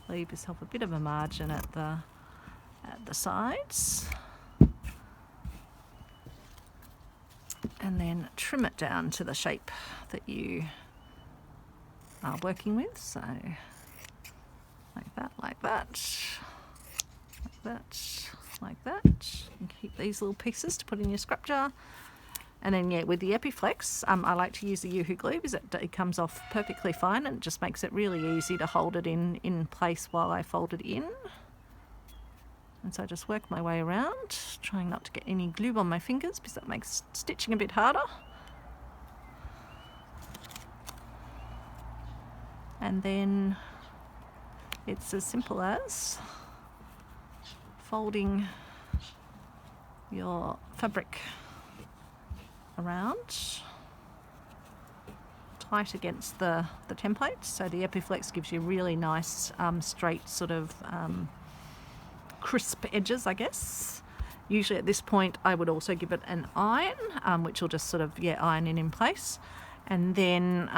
Leave yourself a bit of a margin at the sides, and then trim it down to the shape that you are working with. So like that, like that, like that, like that. And keep these little pieces to put in your scrap jar. And then yeah, with the Epiflex, I like to use the Yoo-hoo glue because it comes off perfectly fine, and it just makes it really easy to hold it in place while I fold it in. And so I just work my way around, trying not to get any glue on my fingers because that makes stitching a bit harder. And then it's as simple as folding your fabric around tight against the template. So the Epiflex gives you really nice straight sort of crisp edges, I guess. Usually at this point I would also give it an iron, which will just sort of iron it in place, and then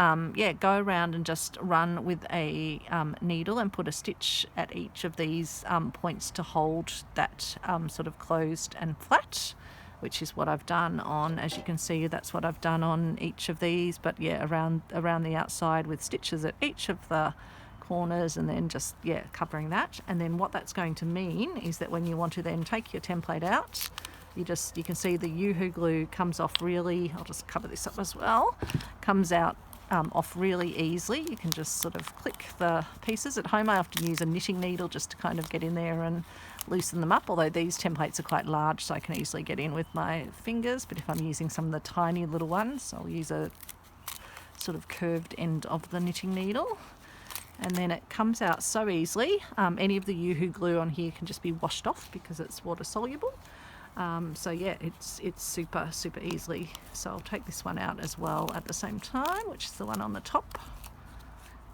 go around and just run with a needle and put a stitch at each of these points to hold that sort of closed and flat, which is what I've done on, as you can see, that's what I've done on each of these, but around the outside with stitches at each of the corners, and then just covering that. And then what that's going to mean is that when you want to then take your template out, you can see the Yoo-hoo glue comes off really, I'll just cover this up as well, comes out off really easily. You can just sort of click the pieces. At home I often use a knitting needle just to kind of get in there and loosen them up, although these templates are quite large so I can easily get in with my fingers, but if I'm using some of the tiny little ones I'll use a sort of curved end of the knitting needle. And then it comes out so easily. Any of the Yoo-hoo glue on here can just be washed off because it's water soluble. So yeah, it's super easily. So I'll take this one out as well at the same time, which is the one on the top.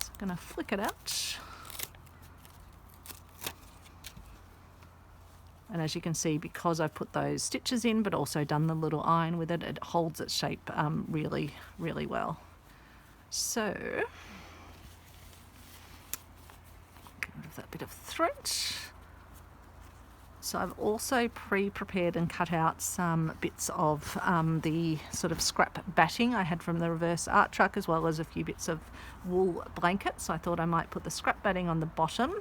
So I'm going to flick it out. And as you can see, because I've put those stitches in but also done the little iron with it, it holds its shape really well. So that bit of thread. So I've also pre-prepared and cut out some bits of the sort of scrap batting I had from the reverse art truck, as well as a few bits of wool blanket. So I thought I might put the scrap batting on the bottom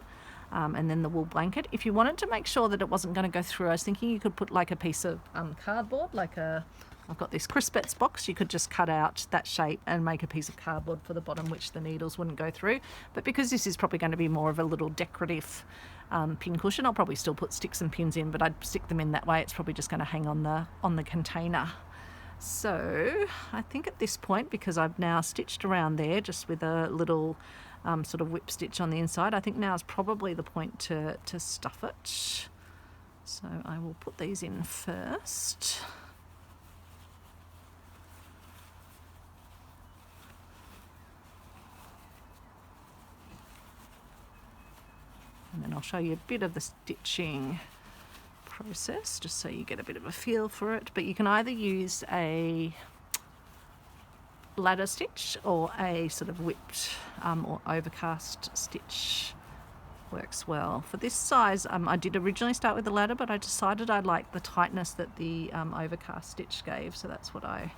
and then the wool blanket. If you wanted to make sure that it wasn't going to go through, I was thinking you could put like a piece of cardboard, I've got this Crispets box, you could just cut out that shape and make a piece of cardboard for the bottom, which the needles wouldn't go through. But because this is probably going to be more of a little decorative pin cushion, I'll probably still put sticks and pins in, but I'd stick them in that way. It's probably just going to hang on the container. So I think at this point, because I've now stitched around there just with a little sort of whip stitch on the inside, I think now is probably the point to stuff it. So I will put these in first. And then I'll show you a bit of the stitching process just so you get a bit of a feel for it. But you can either use a ladder stitch or a sort of whipped or overcast stitch. Works well. For this size, I did originally start with the ladder, but I decided I liked the tightness that the overcast stitch gave, so that's what I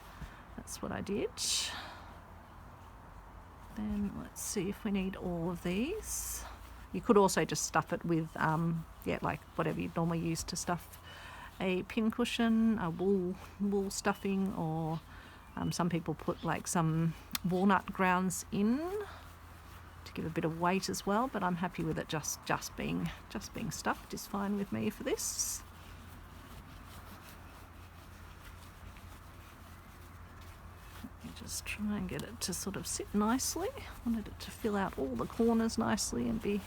did. Then let's see if we need all of these. You could also just stuff it with, like whatever you'd normally use to stuff a pin cushion, a wool stuffing, or some people put like some walnut grounds in to give a bit of weight as well. But I'm happy with it just being stuffed is fine with me for this. Just try and get it to sort of sit nicely. I wanted it to fill out all the corners nicely and be,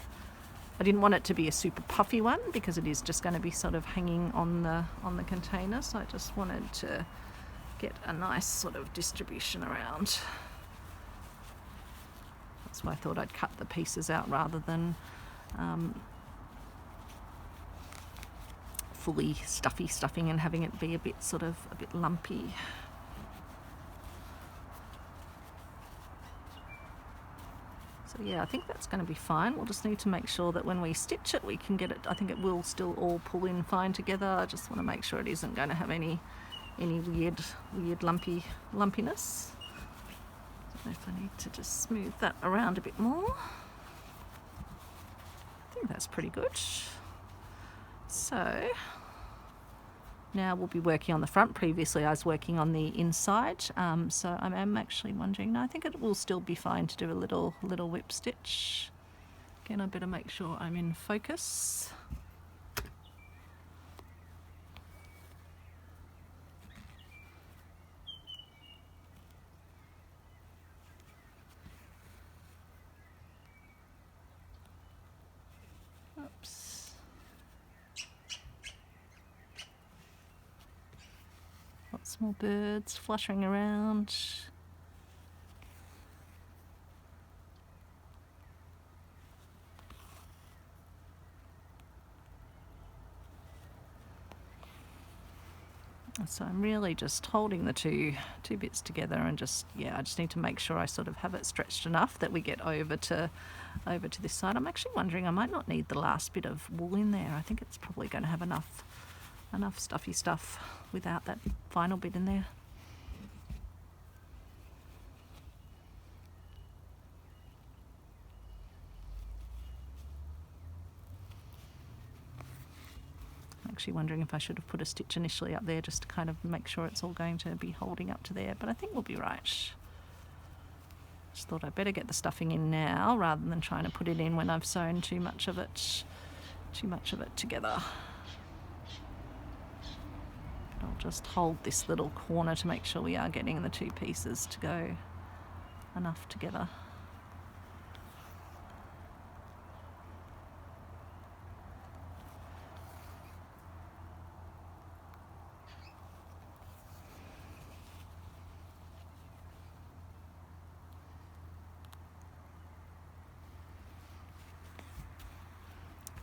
I didn't want it to be a super puffy one because it is just going to be sort of hanging on the container, so I just wanted to get a nice sort of distribution around. That's why I thought I'd cut the pieces out rather than fully stuffing and having it be a bit lumpy. So yeah, I think that's going to be fine. We'll just need to make sure that when we stitch it, we can get it, I think it will still all pull in fine together. I just want to make sure it isn't going to have any weird lumpiness. I don't know if I need to just smooth that around a bit more. I think that's pretty good. So Now we'll be working on the front. Previously I was working on the inside, so I am actually wondering, no, I think it will still be fine to do a little whip stitch. Again, I better make sure I'm in focus. Oops. Lots more birds fluttering around. So I'm really just holding the two bits together and just, yeah, I just need to make sure I sort of have it stretched enough that we get over to this side. I'm actually wondering, I might not need the last bit of wool in there. I think it's probably going to have enough stuffy stuff without that final bit in there. Actually wondering if I should have put a stitch initially up there just to kind of make sure it's all going to be holding up to there, but I think we'll be right. Just thought I'd better get the stuffing in now rather than trying to put it in when I've sewn too much of it together. But I'll just hold this little corner to make sure we are getting the two pieces to go enough together.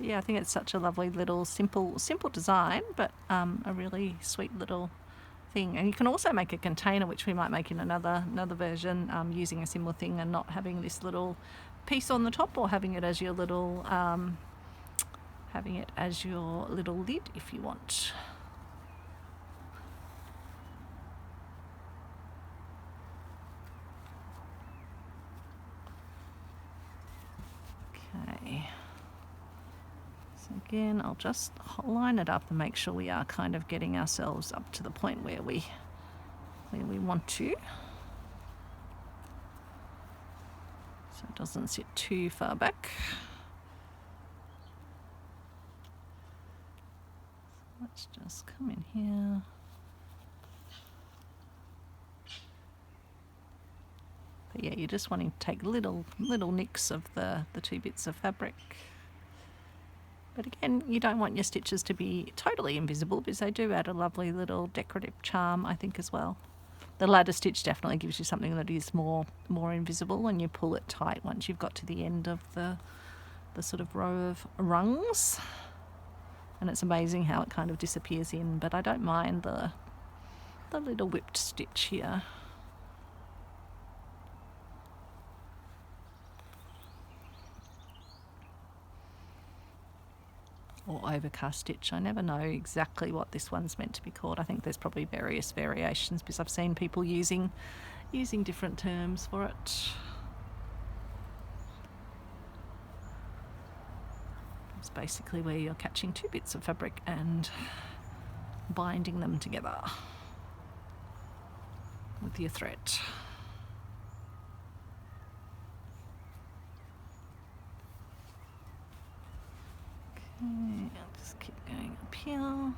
Yeah, I think it's such a lovely little simple design, but a really sweet little thing. And you can also make a container, which we might make in another version, using a similar thing and not having this little piece on the top, or having it as your little lid if you want. Okay. Again, I'll just line it up and make sure we are kind of getting ourselves up to the point where we want to, so it doesn't sit too far back. So let's just come in here. But yeah, you're just wanting to take little nicks of the two bits of fabric. But again, you don't want your stitches to be totally invisible because they do add a lovely little decorative charm, I think, as well. The ladder stitch definitely gives you something that is more invisible, and you pull it tight once you've got to the end of the sort of row of rungs. And it's amazing how it kind of disappears in, but I don't mind the little whipped stitch here. Or overcast stitch. I never know exactly what this one's meant to be called. I think there's probably various variations because I've seen people using different terms for it. It's basically where you're catching two bits of fabric and binding them together with your thread. Okay, I'll just keep going up here. And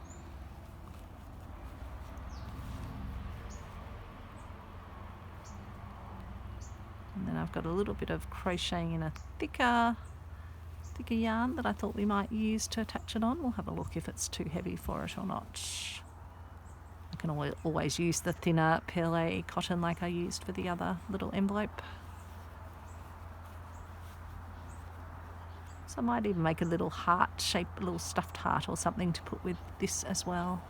then I've got a little bit of crocheting in a thicker yarn that I thought we might use to attach it on. We'll have a look if it's too heavy for it or not. I can always use the thinner perle cotton like I used for the other little envelope. So I might even make a little heart shape, a little stuffed heart or something to put with this as well.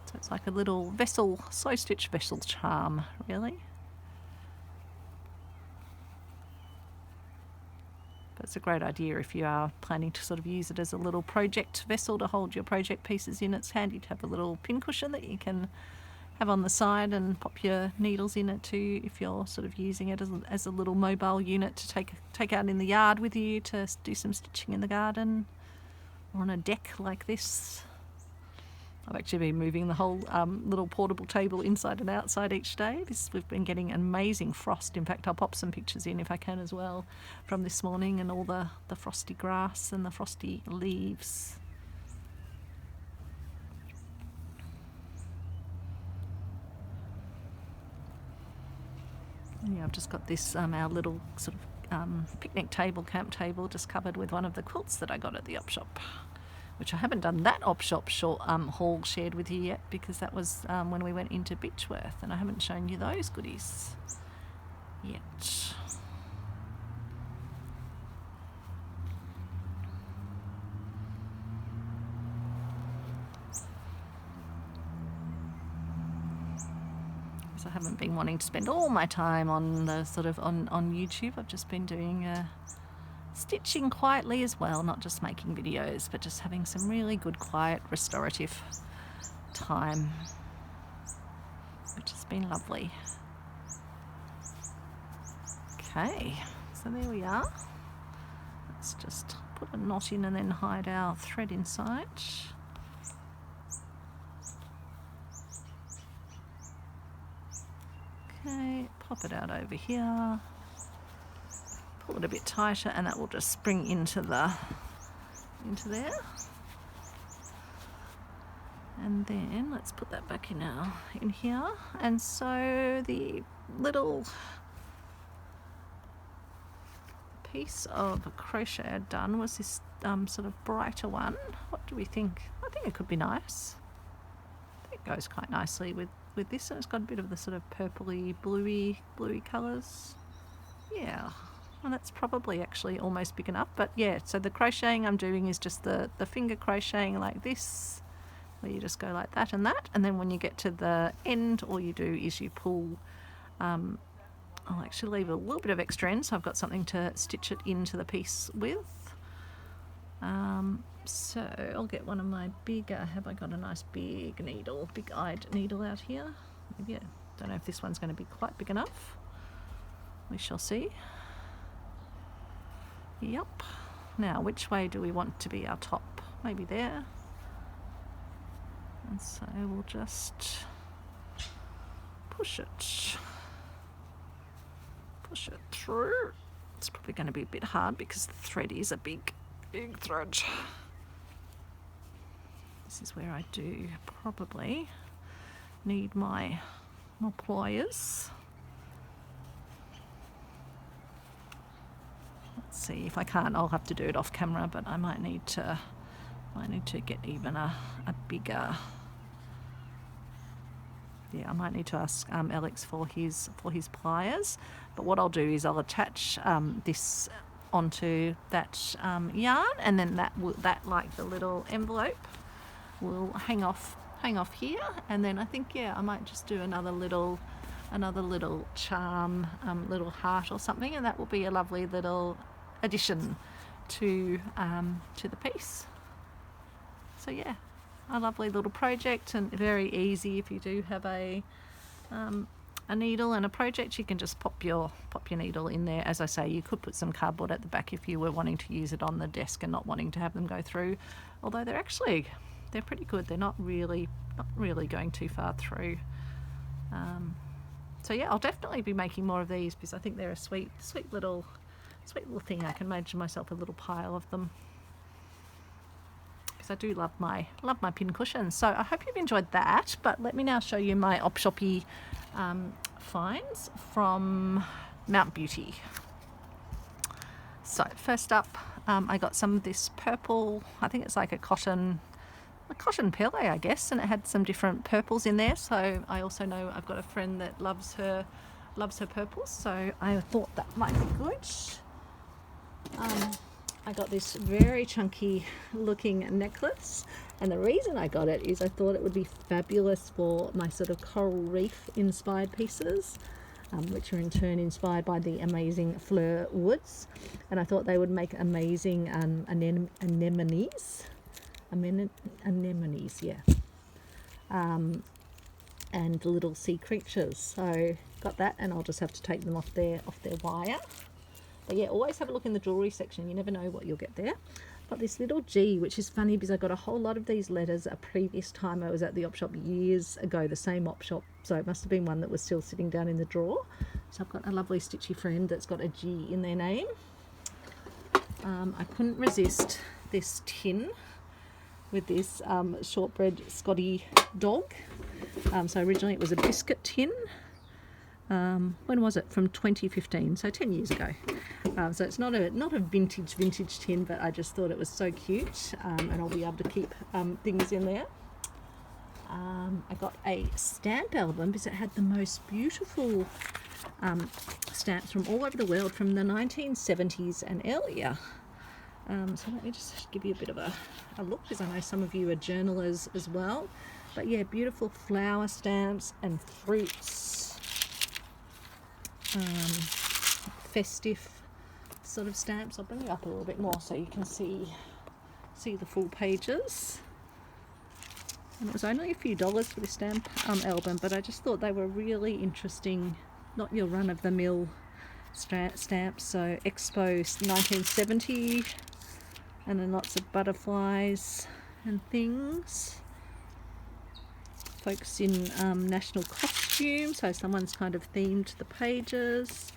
So it's like a little vessel, slow stitch vessel charm, really. But it's a great idea if you are planning to sort of use it as a little project vessel to hold your project pieces in. It's handy to have a little pin cushion that you can have on the side and pop your needles in it too if you're sort of using it as a little mobile unit to take out in the yard with you to do some stitching in the garden or on a deck like this. I've actually been moving the whole little portable table inside and outside each day. We've been getting amazing frost. In fact, I'll pop some pictures in if I can as well from this morning, and all the frosty grass and the frosty leaves. Yeah, I've just got this, our little sort of picnic table, camp table, just covered with one of the quilts that I got at the op shop, which I haven't done that op shop haul shared with you yet, because that was when we went into Beechworth, and I haven't shown you those goodies yet. I haven't been wanting to spend all my time on the sort of on YouTube. I've just been doing stitching quietly as well, not just making videos, but just having some really good, quiet, restorative time, which has been lovely. Okay, so there we are. Let's just put a knot in and then hide our thread inside. Okay, pop it out over here, pull it a bit tighter, and that will just spring into there. And then let's put that back in here. And so the little piece of crochet I'd done was this sort of brighter one. What do we think? I think it could be nice. I think it goes quite nicely with this, and it's got a bit of the sort of purpley, bluey colours. Yeah, and that's probably actually almost big enough. But yeah, so the crocheting I'm doing is just the finger crocheting like this, where you just go like that, and then when you get to the end, all you do is you pull. I'll actually leave a little bit of extra end, so I've got something to stitch it into the piece with. So I'll get one of my bigger, have I got a nice big needle, big-eyed needle out here? Maybe, I don't know if this one's going to be quite big enough. We shall see. Yep. Now, which way do we want to be our top? Maybe there. And so we'll just push it through. It's probably going to be a bit hard because the thread is a big thread. This is where I do probably need my pliers. Let's see, if I can't, I'll have to do it off camera, but I might need to get even a bigger. Yeah, I might need to ask Alex for his pliers. But what I'll do is I'll attach this onto that yarn, and then that like the little envelope will hang off here, and then I think, yeah, I might just do another little charm, little heart or something, and that will be a lovely little addition to the piece. So yeah, a lovely little project, and very easy. If you do have a needle and a project, you can just pop your needle in there. As I say, you could put some cardboard at the back if you were wanting to use it on the desk and not wanting to have them go through, although they're pretty good. They're not really going too far through. So yeah, I'll definitely be making more of these, because I think they're a sweet little thing. I can imagine myself a little pile of them, because I do love my pin cushions. So I hope you've enjoyed that, but let me now show you my op shoppy finds from Mount Beauty. So first up, I got some of this purple, I think it's like a cotton pele, I guess, and it had some different purples in there. So I also know I've got a friend that loves her purples, so I thought that might be good. I got this very chunky looking necklace, and the reason I got it is I thought it would be fabulous for my sort of coral reef inspired pieces, which are in turn inspired by the amazing Fleur woods, and I thought they would make amazing anemones, yeah. and the little sea creatures. So got that, and I'll just have to take them off their wire. But yeah, always have a look in the jewellery section. You never know what you'll get there. Got this little G, which is funny because I got a whole lot of these letters a previous time I was at the op shop years ago, the same op shop. So it must have been one that was still sitting down in the drawer. So I've got a lovely stitchy friend that's got a G in their name. I couldn't resist this tin with this shortbread Scotty dog. So originally it was a biscuit tin. When was it? From 2015, so 10 years ago. So it's not a vintage tin, but I just thought it was so cute, and I'll be able to keep things in there. I got a stamp album because it had the most beautiful stamps from all over the world from the 1970s and earlier. So let me just give you a bit of a look, because I know some of you are journalers as well. But yeah, beautiful flower stamps and fruits. Festive sort of stamps. I'll bring you up a little bit more so you can see the full pages. And it was only a few dollars for this stamp album, but I just thought they were really interesting, not your run-of-the-mill stamps. So Expo 1970, and then lots of butterflies and things. Folks in national costume, so someone's kind of themed the pages.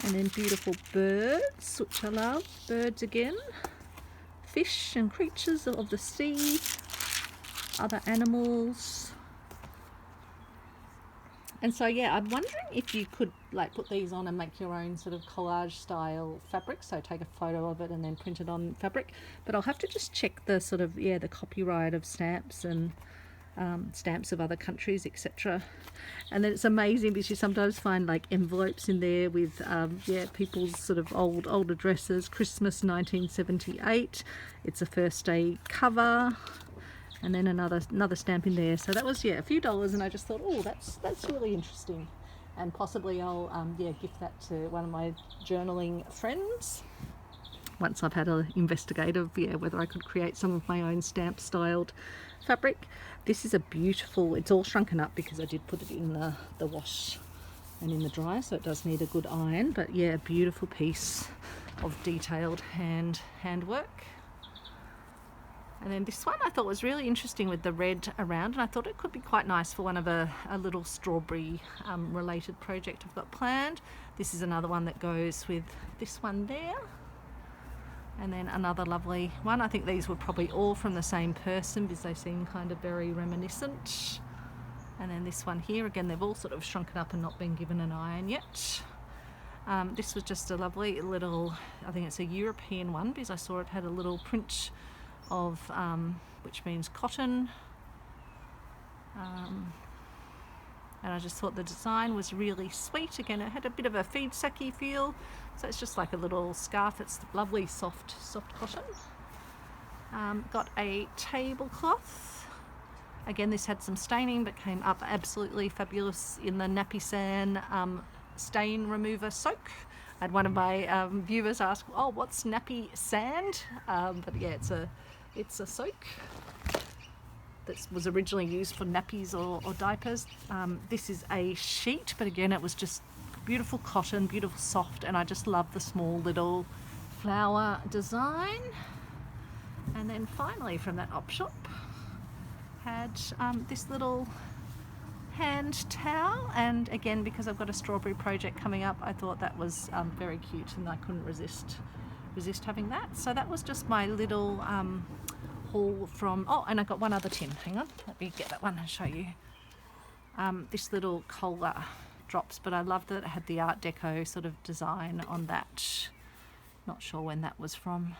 And then beautiful birds, which I love. Birds again. Fish and creatures of the sea. Other animals. And so yeah, I'm wondering if you could like put these on and make your own sort of collage style fabric. So take a photo of it and then print it on fabric. But I'll have to just check the sort of, yeah, the copyright of stamps and stamps of other countries, etc. And then it's amazing because you sometimes find like envelopes in there with yeah, people's sort of old addresses. Christmas 1978, it's a first day cover, and then another stamp in there. So that was, yeah, a few dollars, and I just thought, oh, that's really interesting, and possibly I'll yeah, gift that to one of my journaling friends once I've had an investigative, yeah, whether I could create some of my own stamp styled fabric. This is a beautiful, it's all shrunken up because I did put it in the wash and in the dryer, so it does need a good iron. But yeah, a beautiful piece of detailed handwork. And then this one I thought was really interesting with the red around, and I thought it could be quite nice for one of a little strawberry related project I've got planned. This is another one that goes with this one there. And then another lovely one. I think these were probably all from the same person because they seem kind of very reminiscent. And then this one here, again, they've all sort of shrunken up and not been given an iron yet. This was just a lovely little, I think it's a European one because I saw it had a little print of, which means cotton. And I just thought the design was really sweet. Again, it had a bit of a feedsacky feel. So it's just like a little scarf. It's lovely soft cotton. Got a tablecloth. Again, this had some staining but came up absolutely fabulous in the Nappy San stain remover soak. I had one of my viewers ask, oh, what's Nappy Sand? But yeah, it's a soak that was originally used for nappies or diapers. This is a sheet, but again, it was just beautiful cotton, beautiful soft, and I just love the small little flower design. And then finally from that op shop had this little hand towel, and again, because I've got a strawberry project coming up, I thought that was very cute, and I couldn't resist having that. So that was just my little haul from, oh, and I got one other tin. Hang on, let me get that one and show you. This little cola drops, but I loved that it had the Art Deco sort of design on that. Not sure when that was from.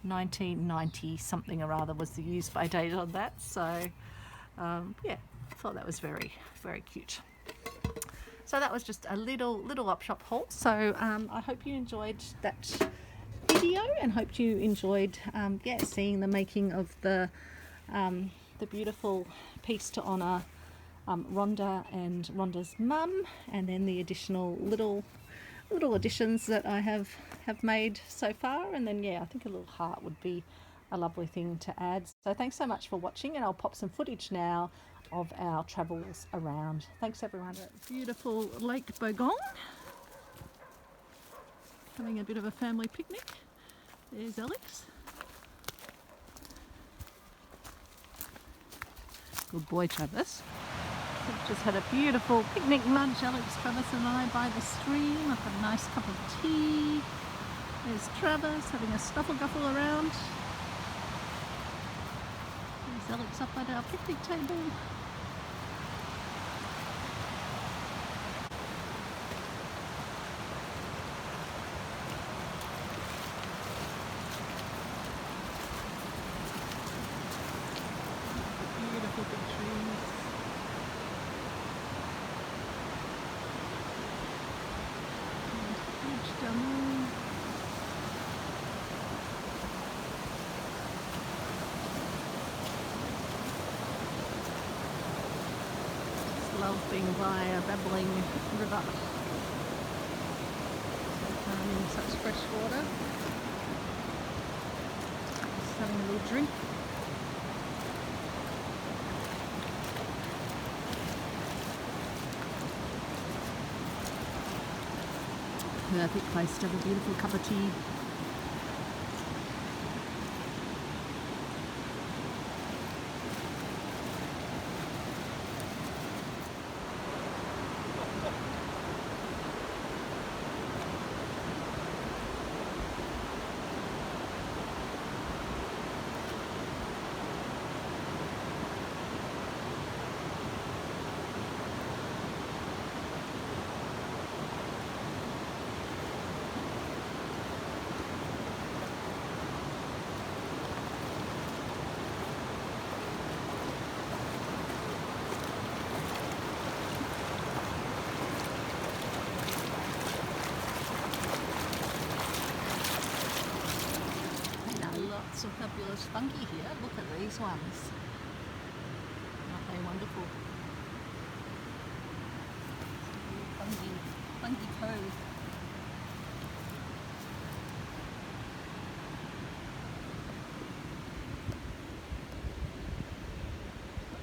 1990 something or other was the use by date on that. So yeah, I thought that was very, very cute. So that was just a little op shop haul. So I hope you enjoyed that video, and hope you enjoyed yeah, seeing the making of the beautiful piece to honour Rhonda and Rhonda's mum, and then the additional little additions that I have made so far. And then yeah, I think a little heart would be a lovely thing to add. So thanks so much for watching, and I'll pop some footage now of our travels around. Thanks everyone. Beautiful Lake Bogong. Having a bit of a family picnic. There's Alex. Good boy, Travers. We've just had a beautiful picnic lunch, Alex, Travers and I, by the stream. I've got a nice cup of tea. There's Travers having a snuffle guffle around. There's Alex up at our picnic table. Beautiful big trees. And beach down there. Just love being by a babbling river. Such fresh water. Just having a little drink. Perfect place to have a beautiful cup of tea. Some fabulous fungi here. Look at these ones. Aren't they wonderful? Fungi cove.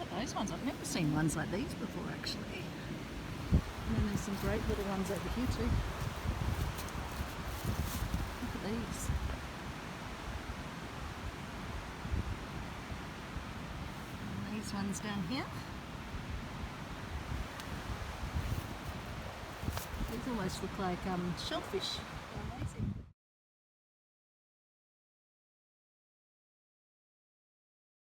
Look at those ones. I've never seen ones like these before actually. And then there's some great little ones over here too. Look at these. Ones down here. These almost look like shellfish.